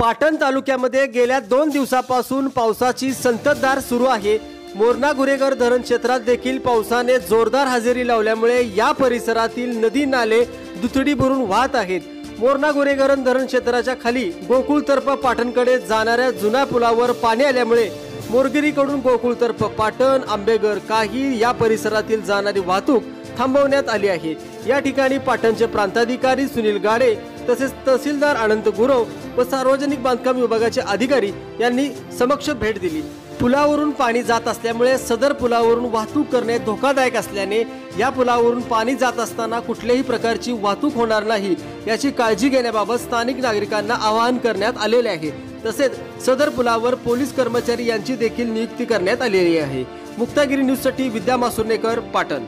पाटण तालुक्यामध्ये गेल्या 2 दिवसापासून पावसाची संततधार सुरू आहे। मोरणा गुरेघर धरण क्षेत्रात देखील पावसाने जोरदार हजेरी लावल्यामुळे या परिसरातील नदी नाले दुथडी भरून वाहत आहेत। मोरणा गुरेघर धरण क्षेत्राच्या खाली गोकुळतर्फ पाटणकडे जाणाऱ्या जुना पुलावर पाणी आल्यामुळे मोरगिरीकडून गोकुळतर्फ पाटण आंबेघर काही या परिसरातील जाणारी वाहतूक थांबवण्यात आली आहे। या ठिकाणी पाटणचे प्रांताधिकारी सुनील गाडे तसेच तहसीलदार अनंत गुरव व सार्वजनिक बांधकाम विभागाचे अधिकारी यांनी समक्ष भेट दिली। पुलावरून पाणी जात असल्यामुळे सदर पुलावरून वाहतूक करणे धोकादायक असल्याने या पुलावरून पाणी जात असताना कुठल्याही प्रकारची वाहतूक होणार नाही याची काळजी घेण्याबाबत स्थानिक नागरिकांना आवाहन करण्यात आलेले आहे। तसेच सदर पुलावर पोलीस कर्मचारी यांची देखील नियुक्ती करण्यात आलेली आहे। मुक्तागिरी न्यूज साठी विद्या मासुर्णेकर, पाटण।